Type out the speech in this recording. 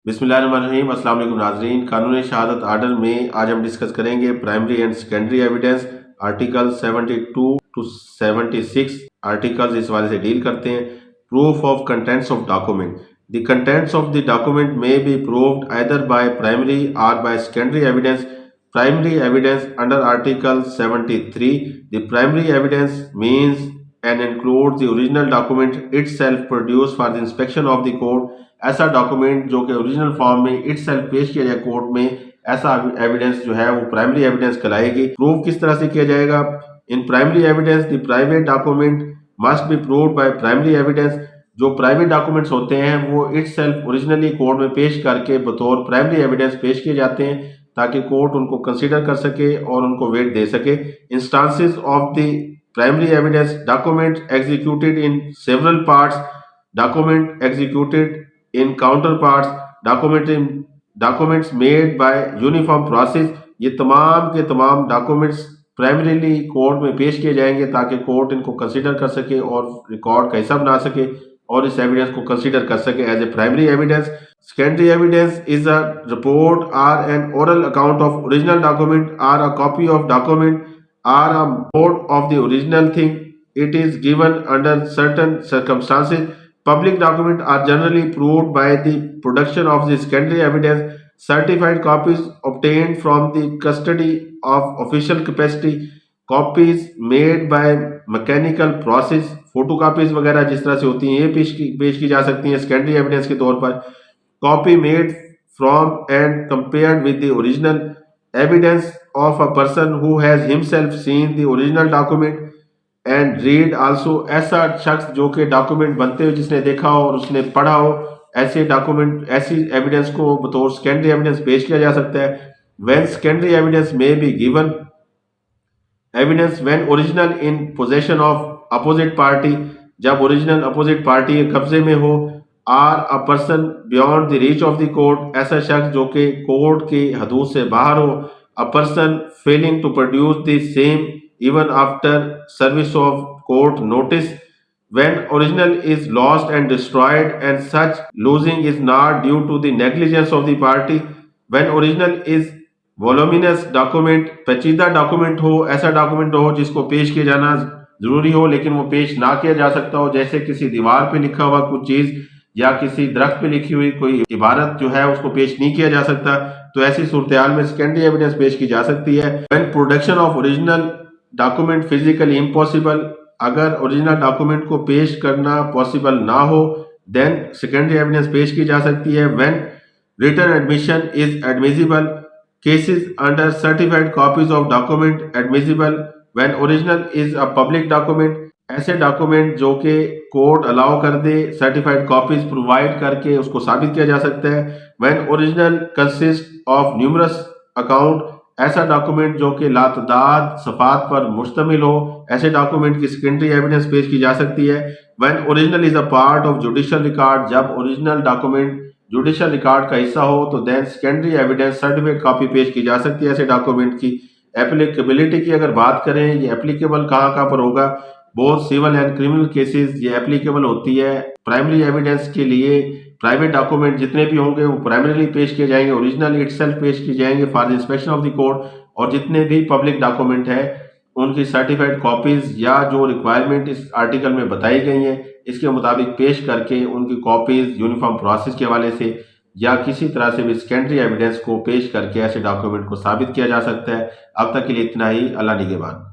बिस्मिल्लाहिर्रहमानिर्रहीम। अस्सलाम वालेकुम नाज़रीन। कानूनी शहादत आर्डर में आज हम डिस्कस करेंगे primary and secondary evidence. Article 72 to 76 articles इस वाले से डील करते हैं। Proof of contents of document. The contents of the document may be proved either by primary or by secondary evidence. Primary evidence under Article 73. The primary evidence means and includes the original document itself produced for the inspection of the court. ऐसा document जो कि original form में itself पेश किया जाए court में, ऐसा evidence जो है वो प्राइमरी एविडेंस कहलाएगी। प्रूव किस तरह से किया जाएगा? In primary evidence the private document must be proved by primary evidence. जो प्राइवेट डॉक्यूमेंट्स होते हैं वो itself ओरिजिनली कोर्ट में पेश करके बतौर प्राइमरी एविडेंस पेश किए जाते हैं ताकि कोर्ट उनको कंसीडर कर सके और उनको वेट दे सके। Instances of the primary evidence: document executed in several parts, document executed in counter parts, documents made by uniform process. ये तमाम के तमाम डॉक्यूमेंट्स प्राइमरीली कोर्ट में पेश किए जाएंगे ताकि कोर्ट इनको कंसीडर कर सके और रिकॉर्ड का हिस्सा बना सके और इस एविडेंस को कंसीडर कर सके as a primary evidence. Secondary evidence is a report or an oral account of original document or a copy of document or a report of the original thing. It is given under certain circumstances. Public documents are generally proved by the production of the secondary evidence. Certified copies obtained from the custody of official capacity. Copies made by mechanical process. Photocopies वगैरह जिस तरह से होती हैं ये पेश की जा सकती हैं सेकेंडरी एविडेंस के तौर पर। Copy made from and compared with the original. Evidence of a person who has himself seen the original document and read also. ऐसा शख्स जो कि डॉक्यूमेंट बनते हुए जिसने देखा हो और उसने पढ़ा हो, ऐसे डॉक्यूमेंट ऐसी एविडेंस को बतौर सेकेंडरी एविडेंस पेश किया जा सकता है। When secondary evidence may be given evidence when original in possession of opposite party, जब ओरिजिनल अपोजिट पार्टी के कब्जे में हो। Or a person beyond the reach of the court, ऐसा शख्स जो कि कोर्ट की हदूद से बाहर हो। A person failing to produce the same even after service of court notice. When original is lost and destroyed and such losing is not due to the negligence of the party. When original is voluminous document, पेचीदा document हो, ऐसा document हो जिसको पेश किया जाना जरूरी हो लेकिन वो पेश ना किया जा सकता हो, जैसे किसी दीवार पे लिखा हुआ कुछ चीज या किसी दरख्त पे लिखी हुई कोई इबारत जो है उसको पेश नहीं किया जा सकता, तो ऐसी सूरत में सेकेंडरी एविडेंस पेश की जा सकती है। When production of original document physically impossible, अगर ओरिजिनल डॉक्यूमेंट को पेश करना पॉसिबल ना हो देन सेकेंडरी एविडेंस पेश की जा सकती है। When written admission is admissible, cases under certified copies of document admissible. When original is a public document, ऐसे डॉक्यूमेंट जो कि कोर्ट अलाउ कर दे सर्टिफाइड कॉपीज प्रोवाइड करके उसको साबित किया जा सकता है। When original consist of numerous account, ऐसा डॉक्यूमेंट जो कि लातदाद सफात पर मुश्तमिल हो, ऐसे डॉक्यूमेंट की सेकेंडरी एविडेंस पेश की जा सकती है। When original is a part of judicial record, जब ओरिजिनल डॉक्यूमेंट जुडिशियल रिकॉर्ड का हिस्सा हो तो then secondary evidence certified copy पेश की जा सकती है ऐसे डॉक्यूमेंट की। एप्लीकेबिलिटी की अगर बात करें, ये एप्लीकेबल कहाँ पर होगा? Both civil and criminal cases ये एप्लीकेबल होती है। प्राइमरी एविडेंस के लिए प्राइवेट डॉक्यूमेंट जितने भी होंगे वो प्राइमरीली पेश किए जाएंगे, ओरिजिनल इटसेल्फ पेश किए जाएंगे for the inspection of the court, और जितने भी पब्लिक डॉक्यूमेंट हैं उनकी सर्टिफाइड कॉपीज या जो रिक्वायरमेंट इस आर्टिकल में बताई गई हैं इसके मुताबिक पेश करके उनकी कॉपीज यूनिफॉर्म प्रोसेस के हवाले से या किसी तरह से भी सेकेंडरी एविडेंस को पेश करके ऐसे डॉक्यूमेंट को साबित किया जा सकता है। अब तक के लिए इतना ही। अल्लाह निगहबान।